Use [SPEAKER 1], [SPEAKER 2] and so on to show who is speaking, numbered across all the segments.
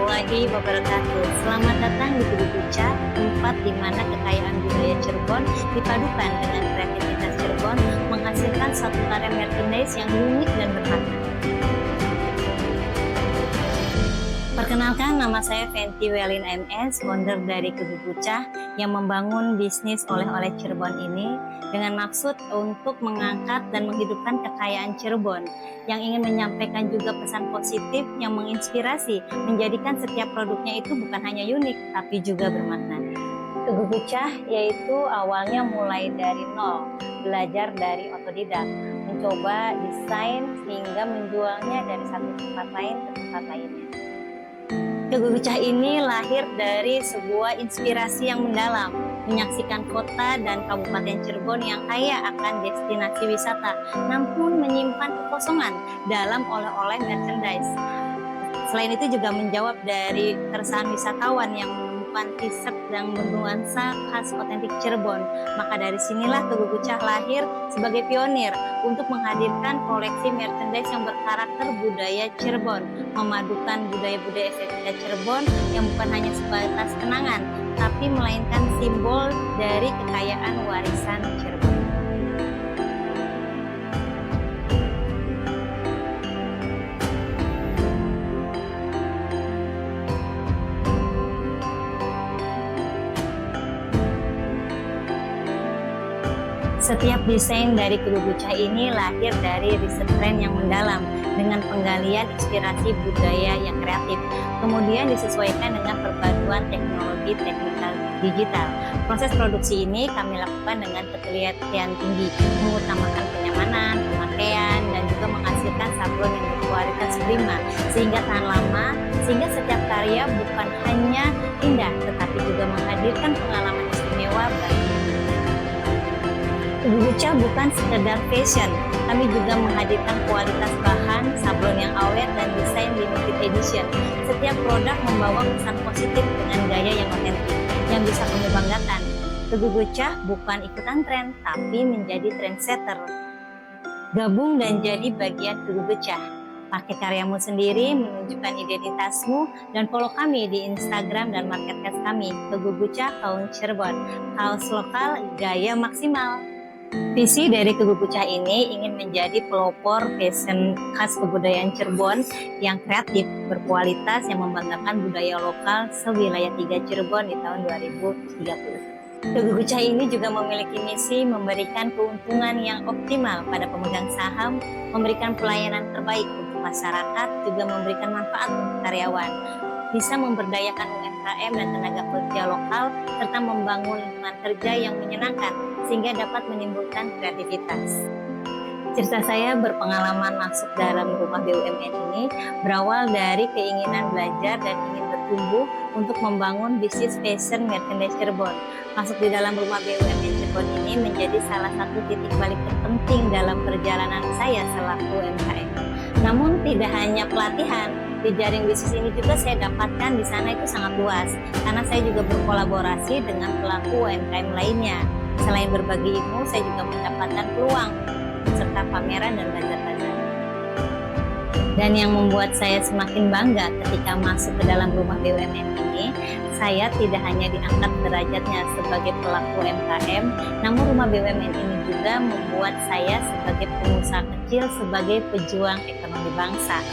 [SPEAKER 1] warahmatullahi wabarakatuh. Selamat datang di Kudu Buca, tempat di mana kekayaan budaya Cirebon dipadukan dengan kreativitas Cirebon menghasilkan satu karya merchandise yang unik dan bermakna. Perkenalkan, nama saya Fenty Welin MS, founder dari Kudu Buca yang membangun bisnis oleh-oleh Cirebon ini dengan maksud untuk mengangkat dan menghidupkan kekayaan Cirebon yang ingin menyampaikan juga pesan positif yang menginspirasi, menjadikan setiap produknya itu bukan hanya unik tapi juga bermakna. Kudu Buca yaitu awalnya mulai dari nol, belajar dari otodidak, mencoba desain sehingga menjualnya dari satu tempat lain ke tempat lainnya. Kudu Buca ini lahir dari sebuah inspirasi yang mendalam, menyaksikan kota dan kabupaten Cirebon yang kaya akan destinasi wisata, namun menyimpan kekosongan dalam oleh-oleh merchandise. Selain itu juga menjawab dari keresahan wisatawan yang menemukan t-shirt yang bernuansa khas otentik Cirebon. Maka dari sinilah Kudu Buca lahir sebagai pionir untuk menghadirkan koleksi merchandise yang berkarakter budaya Cirebon, memadukan budaya-budaya estetika Cirebon yang bukan hanya sebatas kenangan, tapi melainkan simbol dari kekayaan warisan Cirebon. Setiap desain dari Kudu Buca ini lahir dari riset tren yang mendalam dengan penggalian inspirasi budaya yang kreatif, kemudian disesuaikan dengan perpaduan teknologi teknikal digital. Proses produksi ini kami lakukan dengan ketelitian tinggi, mengutamakan kenyamanan, pemakaian, dan juga menghasilkan sablon yang berkualitas prima sehingga tahan lama, sehingga setiap karya bukan hanya indah tetapi juga menghadirkan pengalaman istimewa bagi Kudu Buca bukan sekedar fashion, kami juga menghadirkan kualitas bahan, sablon yang awet, dan desain limited edition. Setiap produk membawa pesan positif dengan gaya yang otentik, yang bisa kami banggakan. Kudu Buca bukan ikutan tren, tapi menjadi trendsetter. Gabung dan jadi bagian Kudu Buca. Pakai karyamu sendiri, menunjukkan identitasmu, dan follow kami di Instagram dan marketplace kami, Kudu Buca Kaum Cirebon. Kaos lokal, gaya maksimal. Visi dari Kudu Buca ini ingin menjadi pelopor fashion khas kebudayaan Cirebon yang kreatif, berkualitas, yang membanggakan budaya lokal sewilayah 3 Cirebon di tahun 2030. Kudu Buca ini juga memiliki misi memberikan keuntungan yang optimal pada pemegang saham, memberikan pelayanan terbaik untuk masyarakat, juga memberikan manfaat untuk karyawan, bisa memberdayakan UMKM dan tenaga kerja lokal, serta membangun lingkungan kerja yang menyenangkan sehingga dapat menimbulkan kreativitas. Cerita saya berpengalaman masuk dalam rumah BUMN ini berawal dari keinginan belajar dan ingin bertumbuh untuk membangun bisnis fashion merchandise Cirebon. Masuk di dalam rumah BUMN Cirebon ini menjadi salah satu titik balik terpenting dalam perjalanan saya selaku UMKM. Namun tidak hanya pelatihan, di jaring bisnis ini juga saya dapatkan di sana itu sangat luas, karena saya juga berkolaborasi dengan pelaku UMKM lainnya. Selain berbagi ilmu, saya juga mendapatkan peluang serta pameran dan bazar-bazar. Dan yang membuat saya semakin bangga ketika masuk ke dalam rumah BUMN ini, saya tidak hanya diangkat derajatnya sebagai pelaku UMKM, namun rumah BUMN ini juga membuat saya sebagai pengusaha kecil, sebagai pejuang ekonomi bangsa.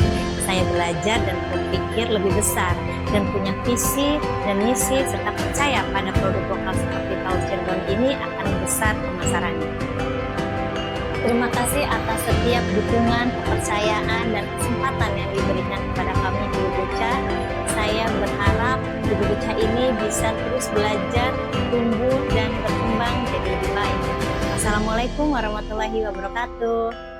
[SPEAKER 1] Saya belajar dan berpikir lebih besar dan punya visi dan misi serta percaya pada produk lokal seperti kaos Cirebon ini akan besar pemasarannya. Terima kasih atas setiap dukungan, kepercayaan, dan kesempatan yang diberikan kepada kami Kudu Buca. Saya berharap Kudu Buca ini bisa terus belajar, tumbuh, dan berkembang jadi lebih baik. Wassalamualaikum warahmatullahi wabarakatuh.